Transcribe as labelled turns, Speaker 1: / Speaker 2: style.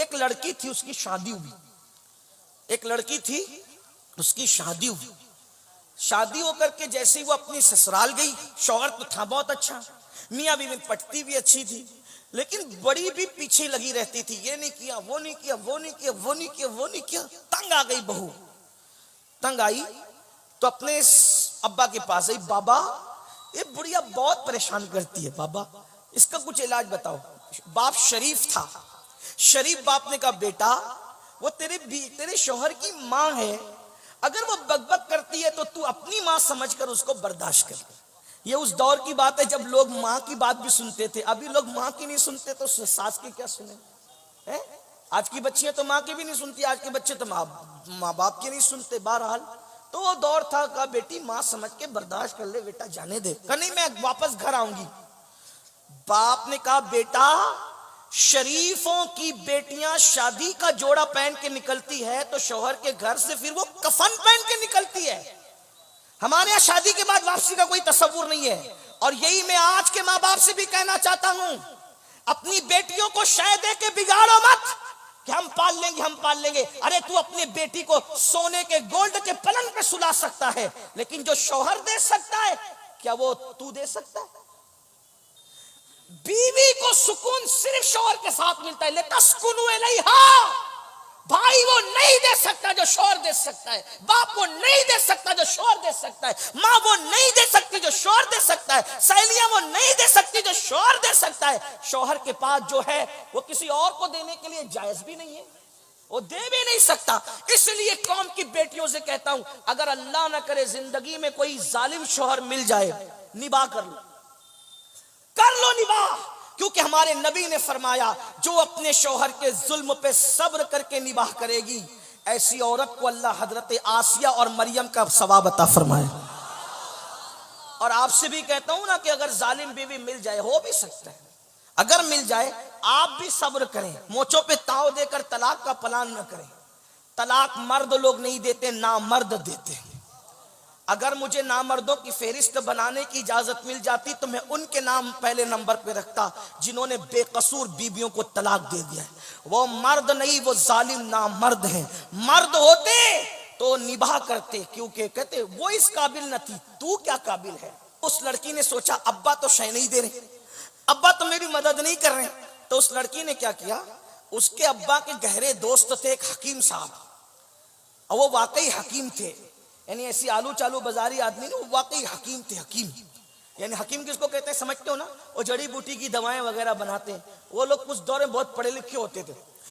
Speaker 1: ایک لڑکی تھی، اس کی شادی ہوئی، ایک لڑکی تھی اس کی شادی ہوئی، شادی ہو کر کے جیسے ہی وہ اپنی سسرال گئی، شوہر تو تھا بہت اچھا، میاں بیوی میں پٹتی بھی اچھی تھی، لیکن بڑی بھی پیچھے لگی رہتی تھی، یہ نہیں کیا، وہ نہیں کیا، وہ نہیں کیا، وہ نہیں کیا، وہ نہیں کیا۔ تنگ آ گئی بہو، تنگ آئی تو اپنے ابا کے پاس آئی، بابا یہ بڑھیا بہت پریشان کرتی ہے، بابا اس کا کچھ علاج بتاؤ۔ باپ شریف تھا، شریف باپ نے کہا بیٹا وہ تیرے شوہر کی ماں ہے، اگر وہ بک بک کرتی ہے تو تو اپنی ماں سمجھ کر اس کو برداشت کر۔ یہ اس دور کی بات ہے جب لوگ ماں کی بات بھی سنتے تھے، ابھی لوگ ماں کی نہیں سنتے تو ساس کی کیا سنیں؟ آج کی بچیاں تو ماں کی بھی نہیں سنتی، آج کے بچے تو ماں باپ کی نہیں سنتے۔ بہرحال تو وہ دور تھا، کہا بیٹی ماں سمجھ کے برداشت کر لے بیٹا، جانے دے، کہا نہیں میں واپس گھر آؤں گی۔ باپ نے کہا بیٹا شریفوں کی بیٹیاں شادی کا جوڑا پہن کے نکلتی ہے تو شوہر کے گھر سے پھر وہ کفن پہن کے نکلتی ہے، ہمارے یہاں شادی کے بعد واپسی کا کوئی تصور نہیں ہے۔ اور یہی میں آج کے ماں باپ سے بھی کہنا چاہتا ہوں، اپنی بیٹیوں کو شے دے کے بگاڑو مت کہ ہم پال لیں گے، ہم پال لیں گے۔ ارے تو اپنی بیٹی کو سونے کے گولڈ کے پلنگ پہ سلا سکتا ہے، لیکن جو شوہر دے سکتا ہے کیا وہ تو دے سکتا ہے؟ بیوی کو سکون صرف شوہر کے ساتھ ملتا ہے، لِتَسْكُنُوا إِلَيْهَا۔ بھائی وہ نہیں دے سکتا جو شوہر دے سکتا ہے، باپ وہ نہیں دے سکتا جو شوہر دے سکتا ہے، ماں وہ نہیں دے سکتی جو شوہر دے سکتا ہے، سہیلیاں وہ نہیں دے سکتی جو شوہر دے سکتا ہے۔ شوہر کے پاس جو ہے وہ کسی اور کو دینے کے لیے جائز بھی نہیں ہے، وہ دے بھی نہیں سکتا۔ اس لیے قوم کی بیٹیوں سے کہتا ہوں، اگر اللہ نہ کرے زندگی میں کوئی ظالم شوہر مل جائے، نباہ کر لو، کر لو نباہ، کیونکہ ہمارے نبی نے فرمایا جو اپنے شوہر کے ظلم پہ صبر کر کے نباہ کرے گی، ایسی عورت کو اللہ حضرت آسیہ اور مریم کا ثواب عطا فرمائے۔ اور آپ سے بھی کہتا ہوں نا کہ اگر ظالم بیوی مل جائے، ہو بھی سکتا ہے، اگر مل جائے آپ بھی صبر کریں، موچوں پہ تاؤ دے کر طلاق کا پلان نہ کریں۔ طلاق مرد لوگ نہیں دیتے، نامرد دیتے ہیں۔ اگر مجھے نامردوں کی فہرست بنانے کی اجازت مل جاتی تو میں ان کے نام پہلے نمبر پہ رکھتا جنہوں نے بے قصور بیویوں کو طلاق دے دیا ہے۔ وہ مرد نہیں، وہ ظالم نامرد ہیں۔ مرد ہوتے تو نباہ کرتے، کیونکہ کہتے وہ اس قابل نہ تھی، تو کیا قابل ہے۔ اس لڑکی نے سوچا ابا تو شے نہیں دے رہے، ابا تو میری مدد نہیں کر رہے، تو اس لڑکی نے کیا کیا، اس کے ابا کے گہرے دوست تھے ایک حکیم صاحب، اور وہ واقعی حکیم تھے، یعنی ایسی آلو چالو بازاری آدمی نہیں، وہ واقعی حکیم تھے۔ حکیم یعنی حکیم کس کو کہتے ہیں سمجھتے ہو نا، وہ جڑی بوٹی کی دوائیں وغیرہ بناتے ہیں۔ وہ لوگ اس دور میں بہت پڑھے لکھے ہوتے تھے،